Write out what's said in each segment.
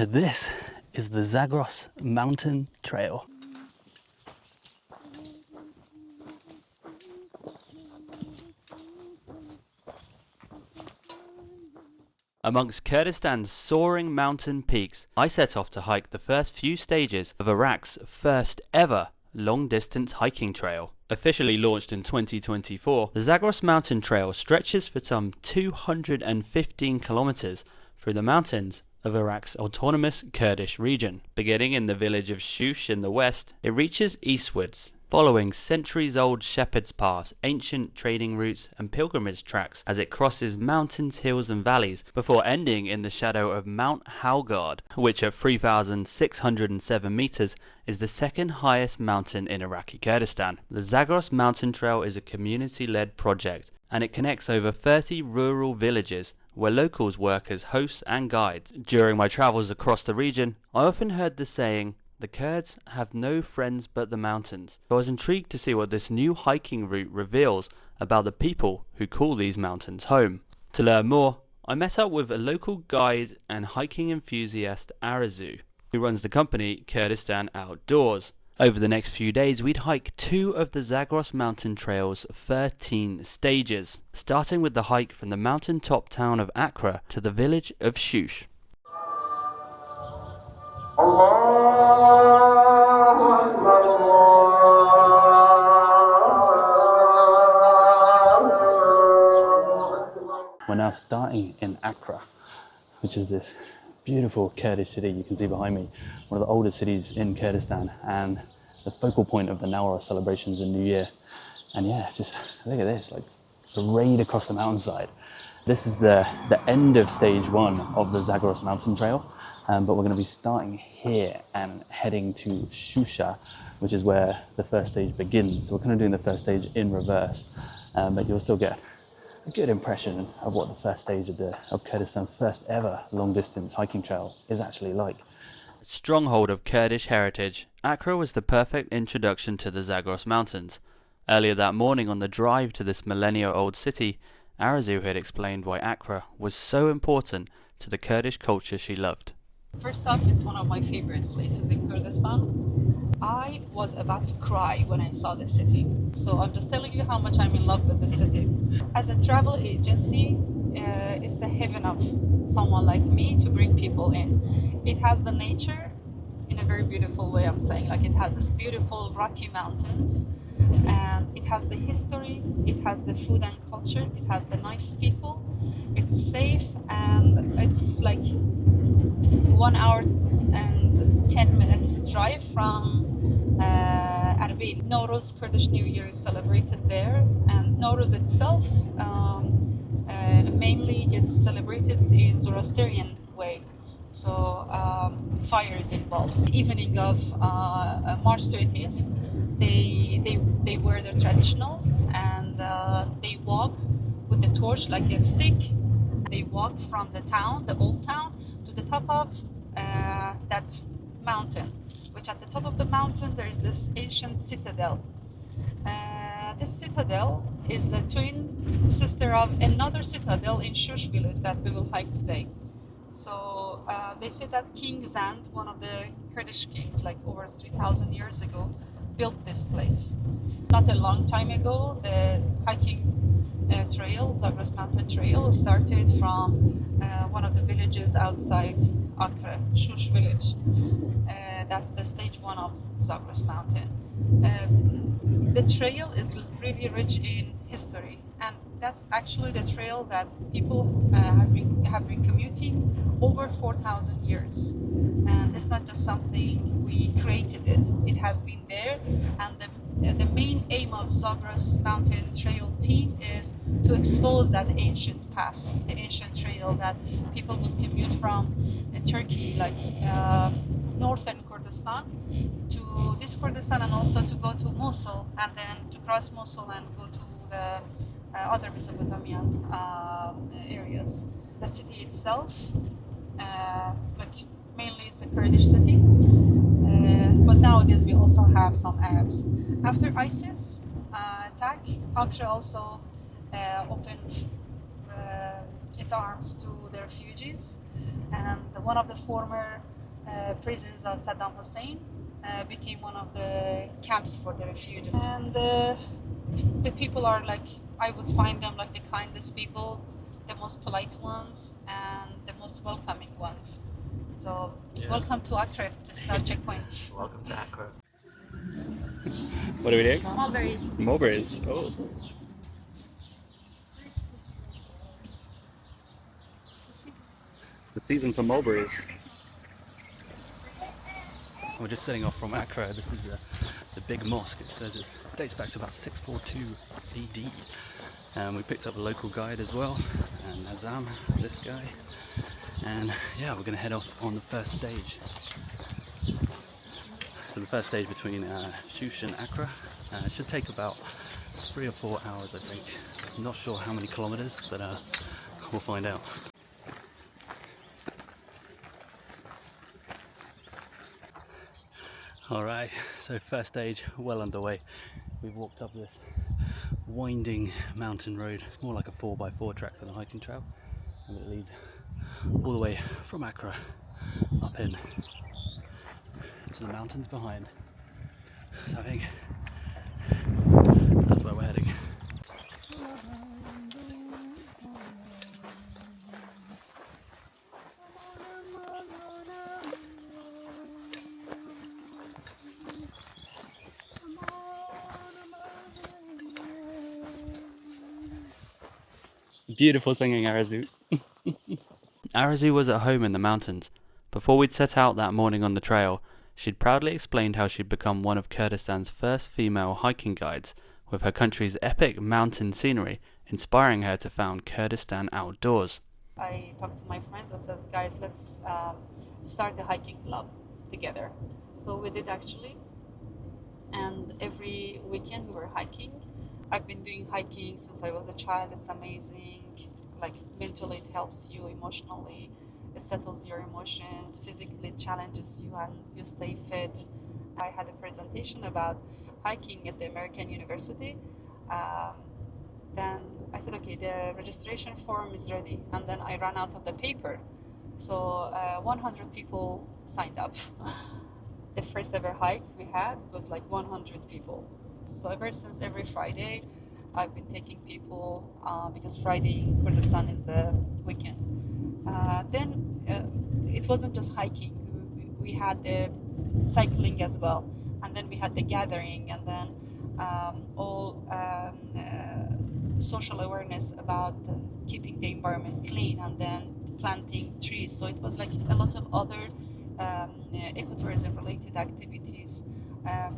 This is the Zagros Mountain Trail. Amongst Kurdistan's soaring mountain peaks, I set off to hike the first few stages of Iraq's first ever long-distance hiking trail. Officially launched in 2024, the Zagros Mountain Trail stretches for some 215 kilometers through the mountains of Iraq's autonomous Kurdish region. Beginning in the village of Shush in the west, it reaches eastwards, following centuries-old shepherd's paths, ancient trading routes and pilgrimage tracks as it crosses mountains, hills and valleys before ending in the shadow of Mount Halgurd, which at 3,607 meters is the second highest mountain in Iraqi Kurdistan. The Zagros Mountain Trail is a community-led project and it connects over 30 rural villages where locals work as hosts and guides. During my travels across the region, I often heard the saying, "The Kurds have no friends but the mountains." I was intrigued to see what this new hiking route reveals about the people who call these mountains home. To learn more, I met up with a local guide and hiking enthusiast Arazu, who runs the company Kurdistan Outdoors. Over the next few days, we'd hike 2 of the Zagros Mountain Trail's 13 stages, starting with the hike from the mountaintop town of Akre to the village of Shush. We're now starting in Akre, which is this beautiful Kurdish city you can see behind me, one of the oldest cities in Kurdistan and the focal point of the Nowruz celebrations in New Year. And yeah, just look at this, like a raid across the mountainside. This is the end of stage 1 of the Zagros Mountain Trail, but we're going to be starting here and heading to Shusha, which is where the first stage begins. So we're kind of doing the first stage in reverse, but you'll still get a good impression of what the first stage of Kurdistan's first ever long-distance hiking trail is actually like. A stronghold of Kurdish heritage, Akre was the perfect introduction to the Zagros Mountains. Earlier that morning on the drive to this millennia-old city, Arazu had explained why Akre was so important to the Kurdish culture she loved. First off, it's one of my favorite places in Kurdistan. I was about to cry when I saw the city. So I'm just telling you how much I'm in love with the city. As a travel agency, it's the heaven of someone like me to bring people in. It has the nature in a very beautiful way, I'm saying. Like it has this beautiful rocky mountains, and it has the history, it has the food and culture, it has the nice people, it's safe, and it's like 1 hour and 10 minutes drive from Arbil. Nowruz, Kurdish New Year, is celebrated there, and Nowruz itself mainly gets celebrated in Zoroastrian way. So fire is involved. The evening of March 30th, they wear their traditionals and they walk with the torch like a stick. They walk from the town, the old town, to the top of that mountain, which at the top of the mountain there is this ancient citadel. This citadel is the twin sister of another citadel in Shush village that we will hike today. So they say that King Zand, one of the Kurdish kings, like over 3,000 years ago, built this place. Not a long time ago, the hiking trail, Zagros Mountain Trail, started from one of the villages outside Akre, Shush village. That's the stage 1 of Zagros Mountain. The trail is really rich in history, and that's actually the trail that people have been commuting over 4,000 years. And it's not just something we created it. It has been there, and the main aim of Zagros Mountain Trail team is to expose that ancient past, the ancient trail that people would commute from Turkey, like northern Kurdistan, to this Kurdistan, and also to go to Mosul, and then to cross Mosul and go to the other Mesopotamian areas. The city itself, like mainly it's a Kurdish city, but nowadays we also have some Arabs. After ISIS attack, Akre also opened its arms to the refugees, and one of the former prisons of Saddam Hussein became one of the camps for the refugees. And the people are like, I would find them like the kindest people, the most polite ones, and the most welcoming ones. So, welcome to Akre. This is our checkpoint. Welcome to Akre. What are we doing? Mulberry. Mulberries. Oh. It's the season for mulberries. We're just setting off from Akre. This is the big mosque. It says it dates back to about 642 AD. And we picked up a local guide as well, and Azam, this guy. And yeah, we're going to head off on the first stage. So the first stage between Shush and Akre. It should take about 3 or 4 hours, I think. I'm not sure how many kilometers, but we'll find out. Alright, so first stage well underway. We've walked up this winding mountain road. It's more like a 4x4 track than a hiking trail, and it leads all the way from Akre up in to the mountains behind. So I think that's where we're heading. Beautiful singing, Arazu. Arazu was at home in the mountains. Before we'd set out that morning on the trail, she'd proudly explained how she'd become one of Kurdistan's first female hiking guides, with her country's epic mountain scenery inspiring her to found Kurdistan Outdoors. I talked to my friends. I said, guys, let's start a hiking club together. So we did actually. And every weekend we were hiking. I've been doing hiking since I was a child. It's amazing. Like mentally, it helps you, emotionally, it settles your emotions, physically it challenges you, and you stay fit. I had a presentation about hiking at the American University. Then I said, okay, the registration form is ready, and then I ran out of the paper. So 100 people signed up. The first ever hike we had was like 100 people. So ever since, every Friday, I've been taking people because Friday in Kurdistan is the weekend. Then it wasn't just hiking. We had the cycling as well, and then we had the gathering, and then all social awareness about keeping the environment clean, and then planting trees. So it was like a lot of other ecotourism related activities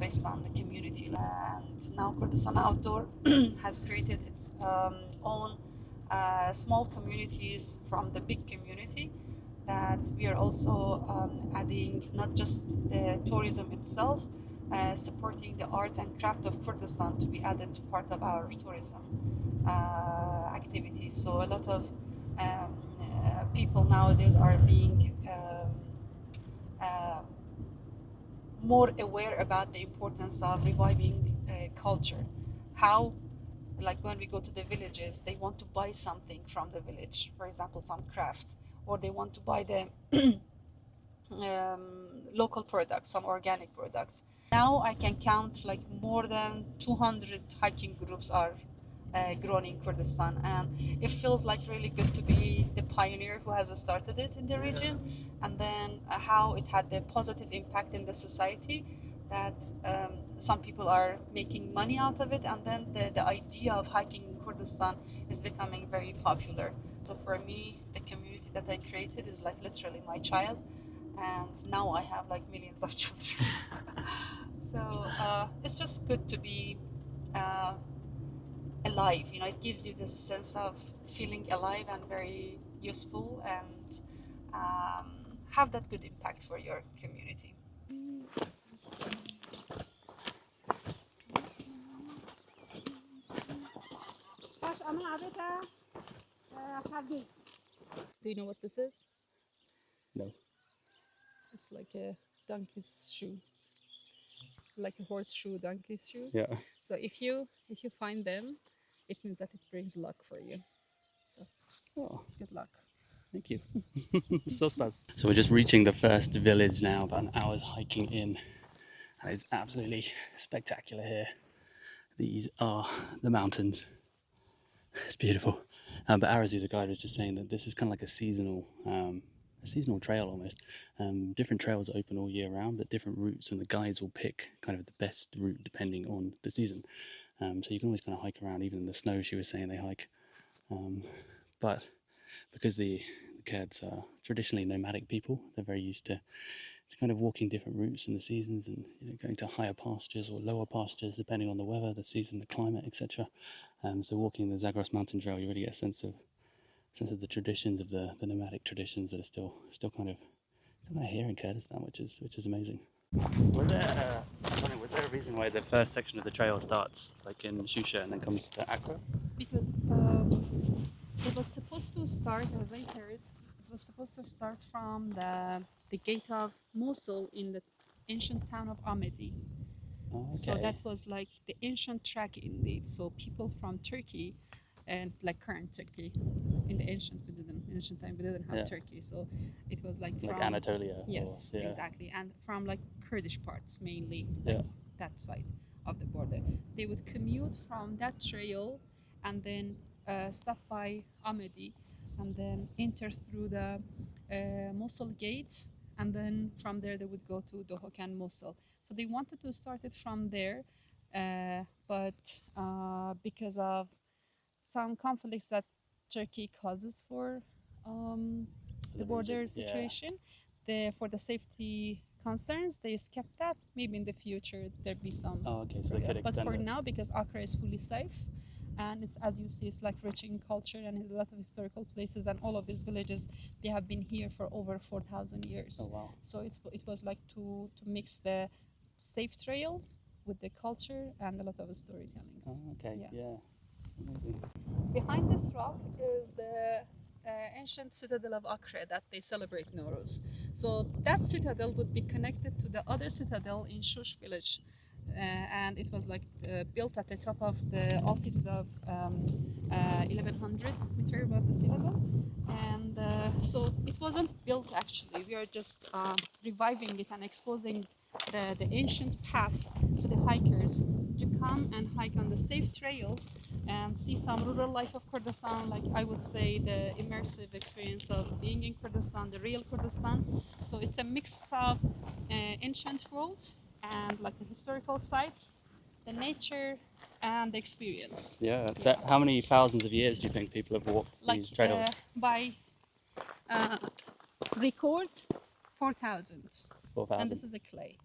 based on the community. And now Kurdistan Outdoor has created its own small communities from the big community, that we are also adding not just the tourism itself, supporting the art and craft of Kurdistan to be added to part of our tourism activities. So a lot of people nowadays are being more aware about the importance of reviving culture. How, like when we go to the villages, they want to buy something from the village, for example, some craft, or they want to buy the local products, some organic products. Now I can count like more than 200 hiking groups are grown in Kurdistan, and it feels like really good to be the pioneer who has started it in the region, and then how it had the positive impact in the society, that some people are making money out of it, and then the idea of hiking in Kurdistan is becoming very popular. So for me, the community that I created is like literally my child, and now I have like millions of children. So it's just good to be alive. You know, it gives you this sense of feeling alive and very useful, and have that good impact for your community. Do you know what this is? No. It's like a donkey's shoe, like a horseshoe, donkey's shoe. Yeah. So if you find them, it means that it brings luck for you. So Oh. good luck. Thank you. Suspas. So we're just reaching the first village now, about an hour's hiking in, and it's absolutely spectacular here. These are the mountains. It's beautiful. But Arazu, the guide, was just saying that this is kind of like a seasonal trail almost. Different trails open all year round, but different routes, and the guides will pick kind of the best route depending on the season. So you can always kind of hike around, even in the snow. She was saying they hike, but because the Kurds are traditionally nomadic people, they're very used to kind of walking different routes in the seasons, and going to higher pastures or lower pastures depending on the weather, the season, the climate, etc. So walking the Zagros Mountain Trail, you really get a sense of the traditions of the nomadic traditions that are still kind of here in Kurdistan, which is amazing. Was there a reason why the first section of the trail starts like in Shusha and then comes to Akre? Because it was supposed to start, as I heard, it was supposed to start from the gate of Mosul in the ancient town of Amedi. Oh, okay. So that was like the ancient track indeed. So people from Turkey, and like current Turkey, in the ancient time we didn't have Turkey. So it was like from Anatolia. Yes, exactly, and from like Kurdish parts mainly, like that side of the border. They would commute from that trail, and then stop by Amedi, and then enter through the Mosul gate, and then from there they would go to Dohuk and Mosul. So they wanted to start it from there, but because of some conflicts that Turkey causes for the border situation, for the safety concerns, they skipped that. Maybe in the future there'd be some. Oh, okay, so they could extend But for it. now, because Akre is fully safe, and it's, as you see, it's like rich in culture and a lot of historical places, and all of these villages, they have been here for over 4,000 years. Oh, wow. So it was like to mix the safe trails with the culture and a lot of storytellings. Oh, okay, yeah. Amazing. Behind this rock is the ancient citadel of Akre that they celebrate Nowruz. So that citadel would be connected to the other citadel in Shush village. And it was like built at the top of the altitude of 1100 meter above the sea level. And so it wasn't built actually. We are just reviving it and exposing the ancient path to the hikers to come and hike on the safe trails and see some rural life of Kurdistan, like I would say the immersive experience of being in Kurdistan, the real Kurdistan. So it's a mix of ancient world and like the historical sites, the nature, and the experience. Yeah. So how many thousands of years do you think people have walked these trails? By record, 4,000. 4,000. And this is a clay.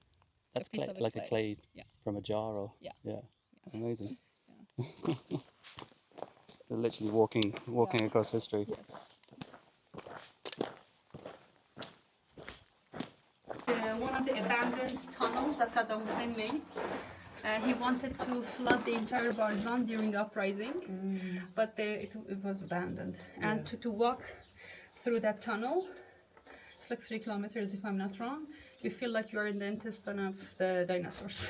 That's piece clay, of a like clay. a clay Yeah. from a jar, or Yeah. Amazing. Yeah. They're literally walking across history. Yes. One of the abandoned tunnels that Saddam Hussein made. He wanted to flood the entire Barzan during uprising, but it was abandoned. And to walk through that tunnel, it's like 3 kilometers if I'm not wrong, you feel like you're in the intestine of the dinosaurs.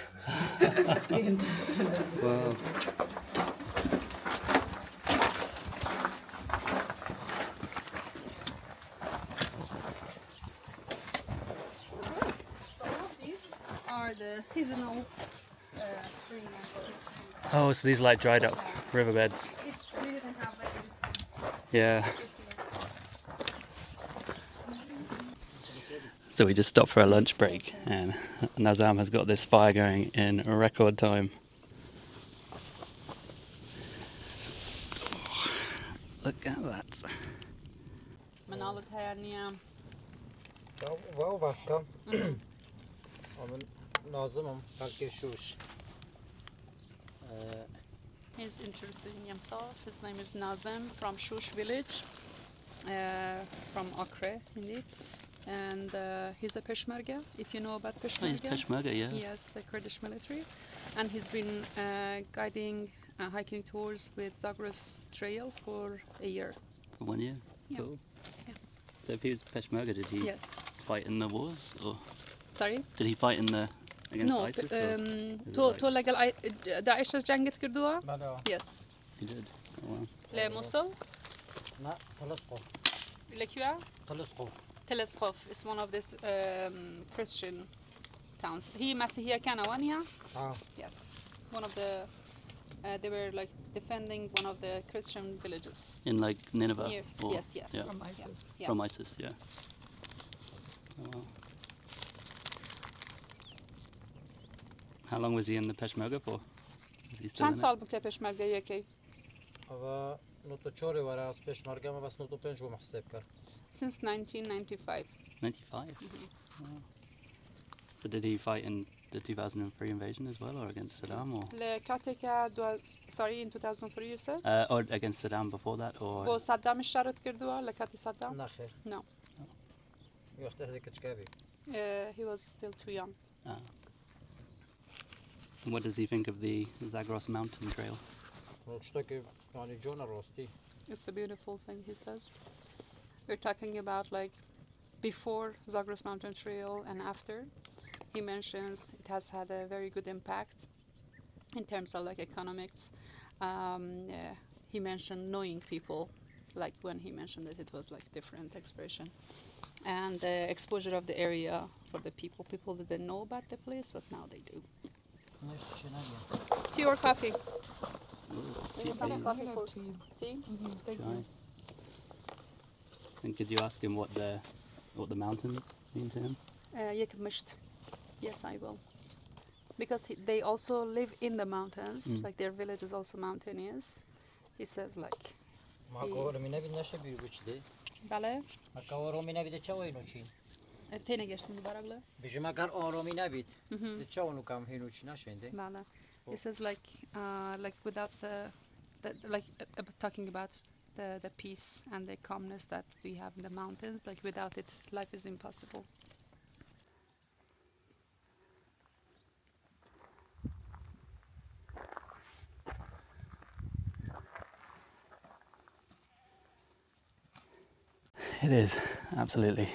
Wow. The seasonal spring and fall. Oh, so these are like dried up riverbeds. We didn't have like this. Yeah. So we just stopped for a lunch break, and Nazam has got this fire going in a record time. Look at that. Wow, welcome. Nazım, belki Shush. He's introducing himself. His name is Nazem from Shush village, from Akre, indeed. And he's a Peshmerga, if you know about Peshmerga. Oh, he's Peshmerga, yeah. Yes, the Kurdish military. And he's been guiding hiking tours with Zagros Trail for a year. For 1 year? Yeah. Cool. Yeah. So if he was Peshmerga, did he fight in the wars? Or Sorry? did he fight in the against No, ISIS? تو لقى داعش جنگت كردوها؟ بله. Yes. He did. Oh, wow. لموصل؟ لا، ثلاث قرى. Lekua? Telescope. Teleskop is one of these Christian towns. هي مسيحية كان وانيا? Yes. One of the they were like defending one of the Christian villages. In like Nineveh? Yes. Yeah. From ISIS. Yeah. From ISIS, yeah. Oh, wow. How long was he in the Peshmerga for? Was he still چند in it? سال بود که پشمرگه یکی؟ و نوتو چوری ورا از پشمرگه ما بس نوتو پنج گم حساب کرد. Since 1995. 95? Wow. So did he fight in the 2003 invasion as well, or against Saddam, or لکاتی که sorry in 2003 you said؟ or against Saddam before that, or با صدام اشتراط کردوه لکاتی صدام؟ نه خیر. No. وقت از یک چکابی. He was still too young. and what does he think of the Zagros Mountain Trail? نوشته که یعنی جون راستی. It's a beautiful thing, he says. We're talking about like before Zagros Mountain Trail and after. He mentions it has had a very good impact in terms of like economics. He mentioned knowing people, like when he mentioned it was like different expression. And the exposure of the area for the people. People didn't know about the place, but now they do. نشته چه نگیم. Tea or coffee? Tea, Some please. coffee for Tea. tea? Thank Shy. you. And could you ask him what the mountains mean to him? Yekmist. Yes, I will. Because they also live in the mountains, like their village is also mountainous. He says like, ما کار می نبید نشه بیرو بچده. بله ما کار می نبید چه وینو چین. تینه گشتن برگله بیش ما کار آرامی نبید. چه اونو کم هینو چی نشینده. بله. He says like without the like talking about the peace and the calmness that we have in the mountains, like without it life is impossible. It is absolutely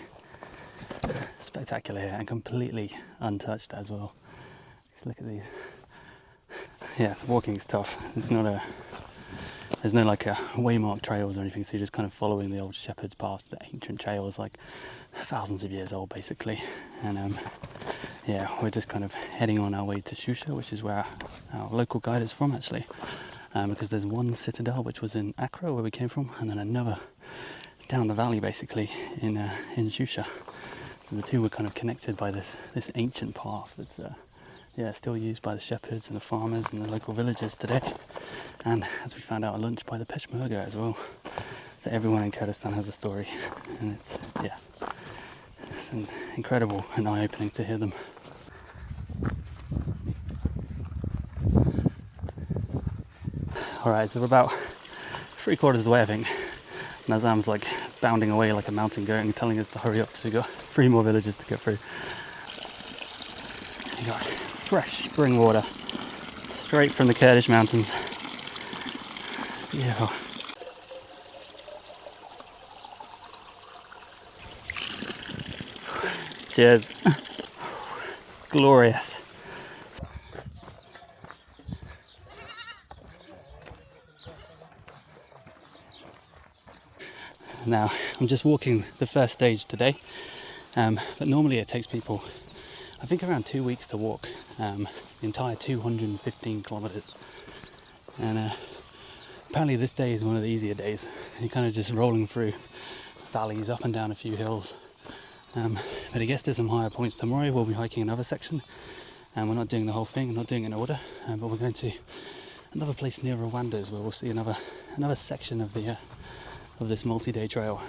spectacular here and completely untouched as well. Just look at these. Yeah, the walking is tough. There's no like a waymarked trails or anything, so you're just kind of following the old shepherd's paths, the ancient trails, like thousands of years old basically. And yeah, we're just kind of heading on our way to Shusha, which is where our local guide is from actually. Because there's one citadel which was in Akre where we came from, and then another down the valley basically in Shusha. So the two were kind of connected by this ancient path that's still used by the shepherds and the farmers and the local villagers today. And as we found out at lunch, by the Peshmerga as well. So everyone in Kurdistan has a story, and it's incredible and eye-opening to hear them. Alright, so we're about 3/4 of the way I think. Nazam's like bounding away like a mountain goat and telling us to hurry up because we've got 3 more villages to get through. You got fresh spring water straight from the Kurdish mountains. Beautiful. Cheers. Glorious. Now, I'm just walking the first stage today, but normally it takes people, I think, around 2 weeks to walk the entire 215 kilometers. And apparently this day is one of the easier days. You're kind of just rolling through valleys, up and down a few hills. But I guess there's some higher points. Tomorrow we'll be hiking another section, and we're not doing the whole thing, we're not doing it in order, but we're going to another place near Rwanda's where we'll see another section of this multi-day trail,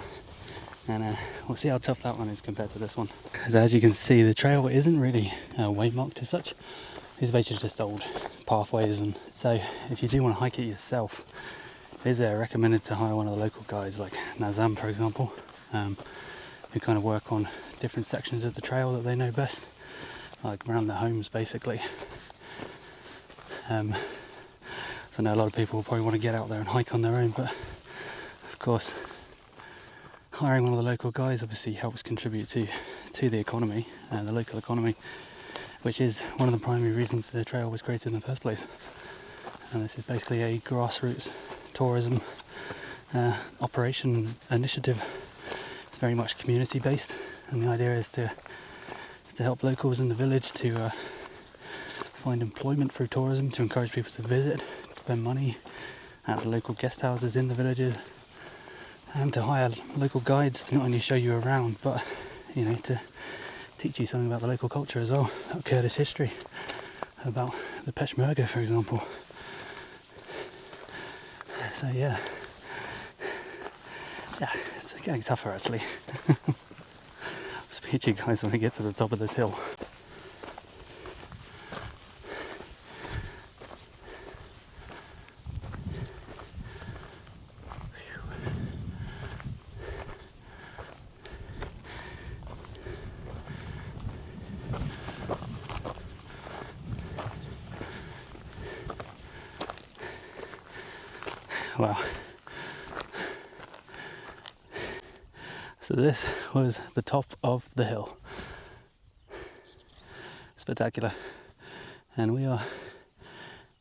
and we'll see how tough that one is compared to this one. Because as you can see, the trail isn't really waymarked as such. It's basically just old pathways, and so if you do want to hike it yourself, it is recommended to hire one of the local guys like Nazam, for example, who kind of work on different sections of the trail that they know best, like around their homes basically. So I know a lot of people will probably want to get out there and hike on their own, but of course hiring one of the local guys obviously helps contribute to the economy, the local economy, which is one of the primary reasons the trail was created in the first place. And this is basically a grassroots tourism operation initiative very much community based, and the idea is to help locals in the village to find employment through tourism, to encourage people to visit, to spend money at the local guest houses in the villages, and to hire local guides to not only show you around, but to teach you something about the local culture as well, about Kurdish history, about the Peshmerga, for example. So yeah, it's getting tougher actually. I'll speak to you guys when we get to the top of this hill. Wow. So this was the top of the hill. Spectacular. And we are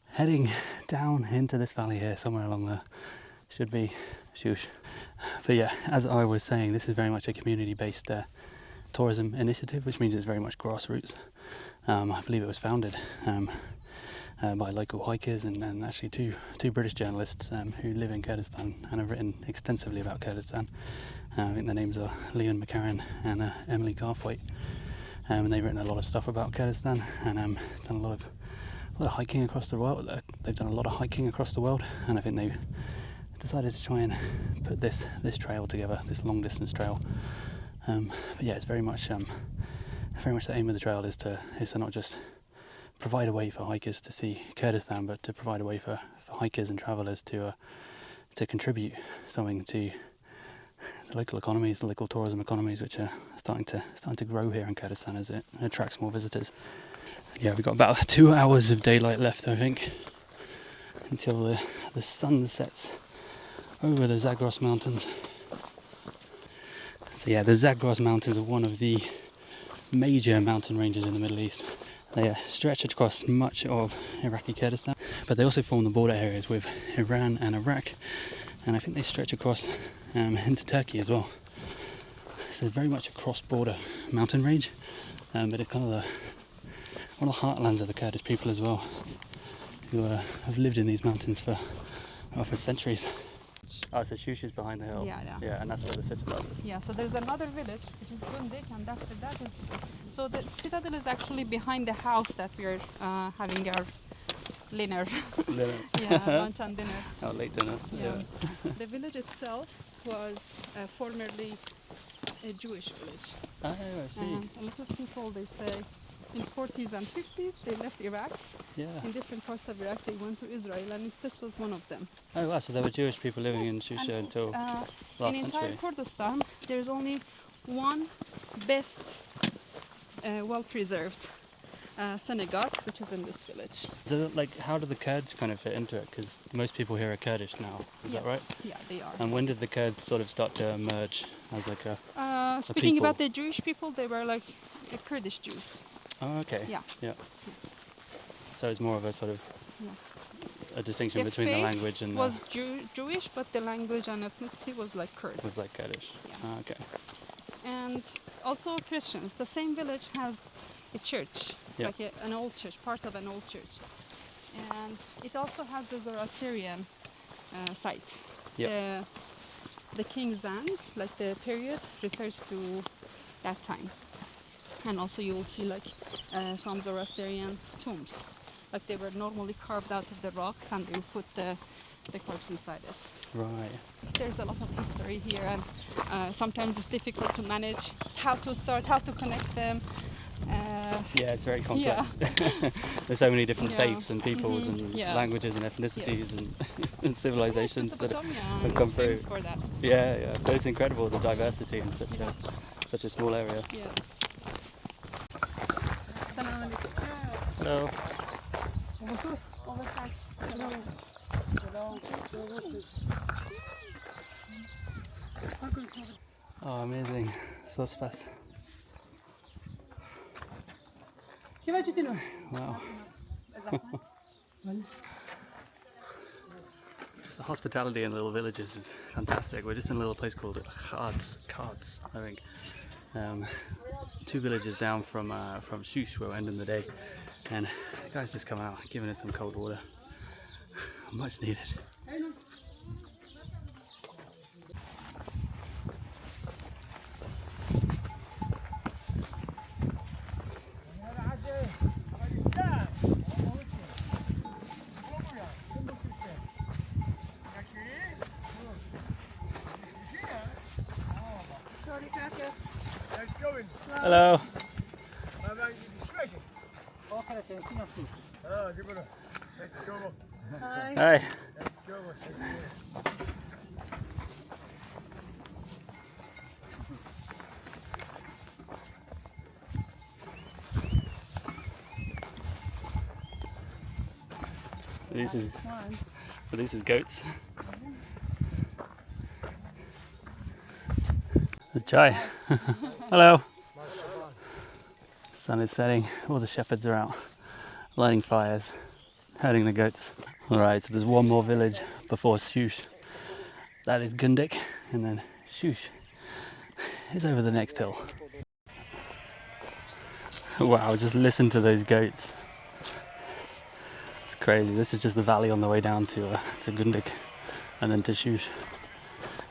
heading down into this valley here, somewhere along there. Should be Shush. But yeah, as I was saying, this is very much a community-based tourism initiative, which means it's very much grassroots. I believe it was founded by local hikers and actually two British journalists who live in Kurdistan and have written extensively about Kurdistan. I think their names are Leon McCarran and Emily Garthwaite, and they've written a lot of stuff about Kurdistan and done a lot of hiking across the world. They've done a lot of hiking across the world, and I think they've decided to try and put this trail together, this long distance trail. But yeah, it's very much the aim of the trail is to not just provide a way for hikers to see Kurdistan, but to provide a way for hikers and travellers to contribute something to the local economies, the local tourism economies, which are starting to grow here in Kurdistan as it attracts more visitors. Yeah, we've got about 2 hours of daylight left, I think, until the sun sets over the Zagros Mountains. So yeah, the Zagros Mountains are one of the major mountain ranges in the Middle East. They stretch across much of Iraqi Kurdistan, but they also form the border areas with Iran and Iraq, and I think they stretch across into Turkey as well. So very much a cross-border mountain range, but it's kind of one of the heartlands of the Kurdish people as well, who have lived in these mountains for centuries. Oh, so Shush is behind the hill. Yeah, and that's where the citadel is. Yeah, so there's another village, which is Gundik, and after that is... So the citadel is actually behind the house that we're having our dinner. Lunch and dinner. Oh, late dinner. Yeah. The village itself was formerly a Jewish village. Oh, I see. And a lot of people, they say, in 40s and 50s, they left Iraq. Yeah. In different parts of Iraq, they went to Israel, and this was one of them. Oh wow, so there were Jewish people living in Shusha until last century. In entire Kurdistan, there's only one best well-preserved synagogue, which is in this village. So like, how do the Kurds kind of fit into it? Because most people here are Kurdish now, is that right? Yeah, they are. And when did the Kurds sort of start to emerge as like a Speaking people? about the Jewish people, they were like Kurdish Jews. Oh, okay. Yeah. So it's more of a sort of a distinction The between the faith language and was Jewish, but the language and ethnicity was like Kurds. was like Kurdish. Yeah. Oh, okay. And also Christians. The same village has a church, like an old church, part of an old church. And it also has the Zoroastrian site. Yeah. The King's End, like the period, refers to that time. And also you will see like some Zoroastrian tombs. Like they were normally carved out of the rocks, and they would put the corpse inside it. Right. There's a lot of history here, and sometimes it's difficult to manage how to start, how to connect them. Yeah, it's very complex. There's so many different faiths and peoples and languages and ethnicities and civilizations that have come through. For that. Yeah. But it's incredible, the diversity in such a small area. Yes. Hello. Oh, amazing. So fast. Wow. the hospitality in little villages is fantastic. We're just in a little place called Cards, I think. 2 villages down from Shush, where we're ending the day, and the guys just come out giving us some cold water. Much needed. Hello. Hi. This is goats. There's Chai. Hello. Sun is setting. All the shepherds are out lighting fires, herding the goats. Alright, so there's one more village before Shush. That is Gundik, and then Shush is over the next hill. Wow, just listen to those goats. It's crazy. This is just the valley on the way down to Gundik and then to Shush.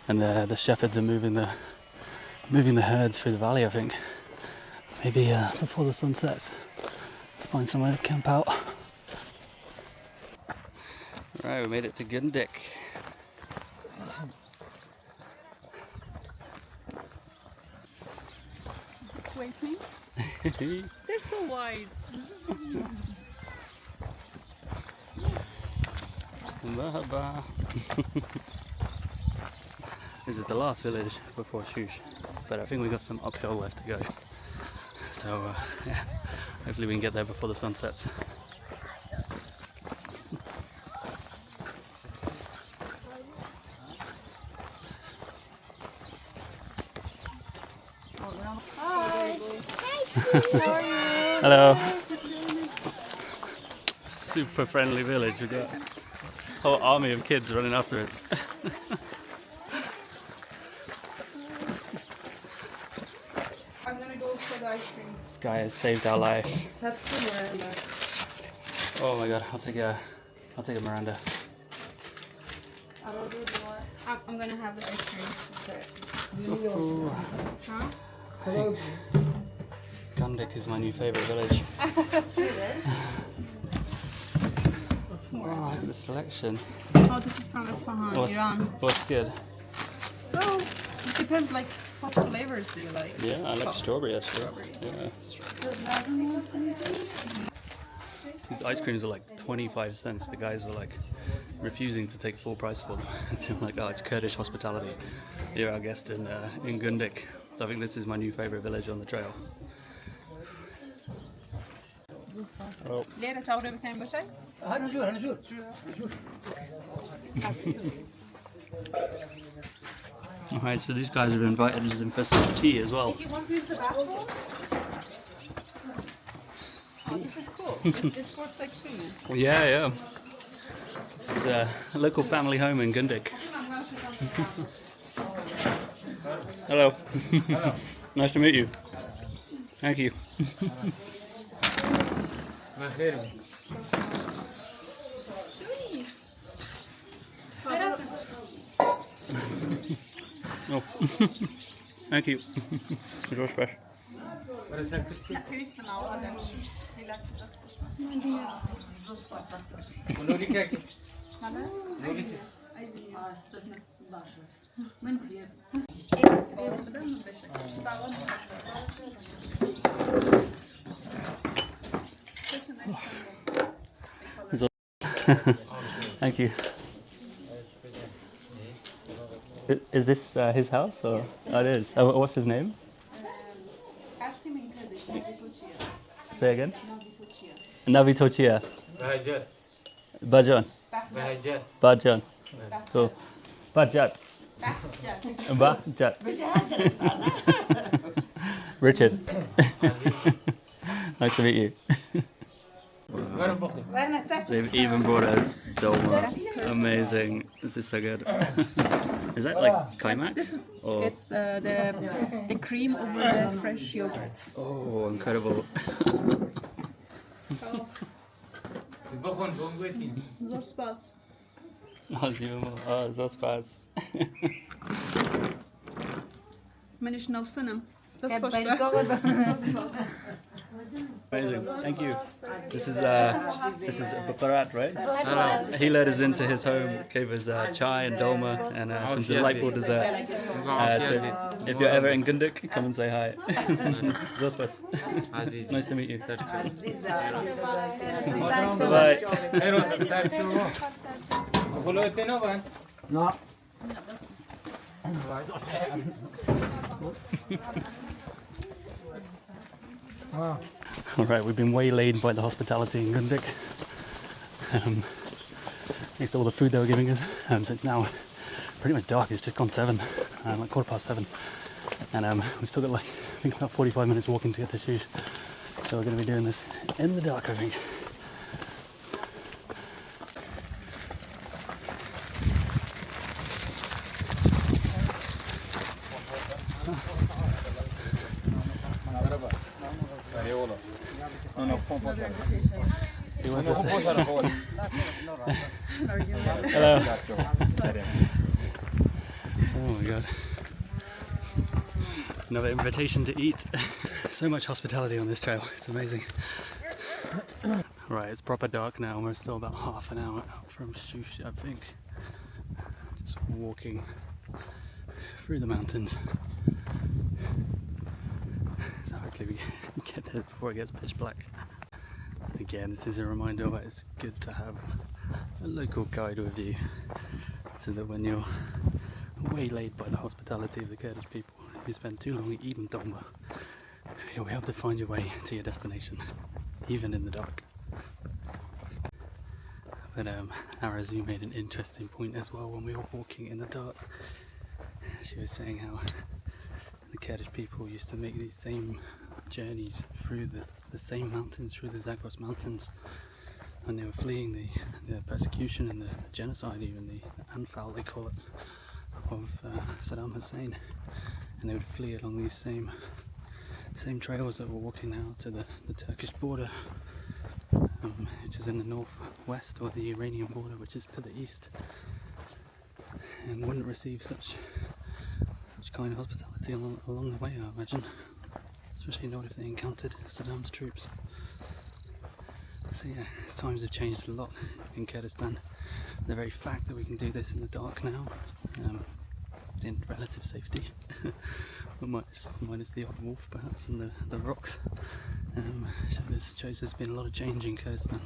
And the shepherds are moving the herds through the valley, I think. Maybe before the sun sets, find somewhere to camp out. Right, we made it to Gundik. Waiting. They're so wise. Merhaba. This is the last village before Shush, but I think we got some uphill left to go. So yeah, hopefully we can get there before the sun sets. Hi. How are you? Hello. Super friendly village. We got a whole army of kids running after us. I'm gonna go for the ice cream. This guy has saved our life. That's the Miranda. Oh my god, I'll take a Miranda. I don't do more. I'm gonna have the ice cream. Ooh. Huh? Gundik is my new favourite village. Wow, look at the selection. Oh, this is from Isfahan, Iran. What's good? Oh, it depends, like, what flavors do you like? Yeah, I like strawberry actually. Yeah. These ice creams are like 25 cents. The guys were like refusing to take full price for them. They were like, oh, it's Kurdish hospitality. You're our guest in Gundik. So I think this is my new favourite village on the trail. Oh. Alright, so these guys have invited us in for some tea as well. Oh, this is cool. It's for like shoes. Yeah, yeah. It's a local family home in Gundik. Hello. Hello. Nice to meet you. Thank you. Oh. Thank you. It was fresh. Thank you. Is this his house or? Yes. Oh, it is. Oh, what's his name? Ask him in Kurdish. Say again. Navi Tochia. Bajan. Bajan. Cool. Bajat. Bajat. Richard. Nice to meet you. They've even brought us dolma. Amazing. This is so good. Is that like kaimak? Or... It's the cream over the fresh yogurt. Oh, incredible. Zospas. Oh, Zospas. Manish Novsanam. That's Amazing. Thank you. This is Baparat, right? He led us into his home, gave us chai and dolma and some delightful dessert. So if you're ever in Gunduk, come and say hi. Zospas. Nice to meet you. Bye. No. Alright, we've been waylaid by the hospitality in Gunduk. Thanks to all the food they were giving us. So it's now pretty much dark, it's just gone 7, like 7:15. And we've still got like, I think about 45 minutes walking to get to Shush. So we're going to be doing this in the dark, I think. Hello. Oh my god. Another invitation to eat. So much hospitality on this trail, it's amazing. Right, it's proper dark now, we're still about half an hour out from Shush, I think. Just walking through the mountains. So hopefully we get there before it gets pitch black. Again, this is a reminder that it's good to have a local guide with you, so that when you're waylaid by the hospitality of the Kurdish people, if you spend too long eating dolma, you'll be able to find your way to your destination, even in the dark. But Arazu made an interesting point as well when we were walking in the dark. She was saying how the Kurdish people used to make these same journeys through the same mountains, through the Zagros Mountains, when they were fleeing the persecution and the genocide, even the Anfal they call it, of Saddam Hussein. And they would flee along these same trails that we're walking now to the Turkish border, which is in the northwest, or the Iranian border, which is to the east, and wouldn't receive such kind of hospitality along the way, I imagine. Especially not if they encountered Saddam's troops. So yeah, times have changed a lot in Kurdistan. The very fact that we can do this in the dark now, in relative safety, but minus the odd wolf perhaps and the rocks, shows there's been a lot of change in Kurdistan,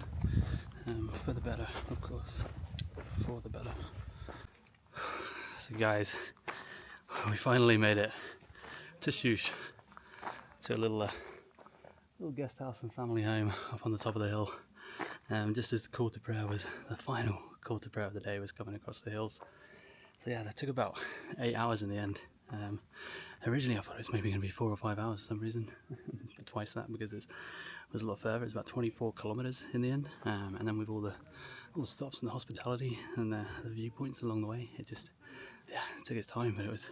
for the better, of course, for the better. So guys, we finally made it to Shush, to a little guest house and family home up on the top of the hill. Just as the call to prayer was, the final call to prayer of the day was coming across the hills. So yeah, that took about 8 hours in the end. Originally I thought it was maybe going to be 4 or 5 hours for some reason, but twice that, because it was a lot further. It's about 24 kilometers in the end, and then with all the stops and the hospitality and the viewpoints along the way, it took its time, but it was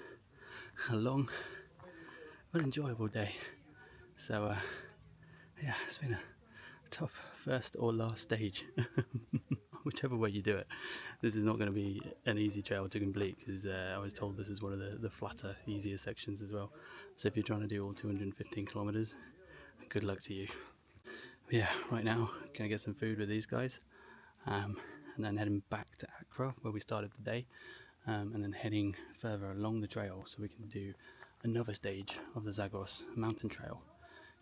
a long but enjoyable day. So yeah, it's been a tough first or last stage, whichever way you do it. This is not going to be an easy trail to complete, because I was told this is one of the flatter, easier sections as well. So if you're trying to do all 215 kilometers, good luck to you. But yeah, right now gonna get some food with these guys, and then heading back to Akre where we started the day, and then heading further along the trail so we can do another stage of the Zagros Mountain Trail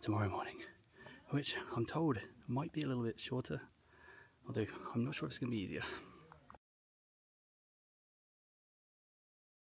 tomorrow morning, which I'm told might be a little bit shorter, although I'm not sure if it's going to be easier.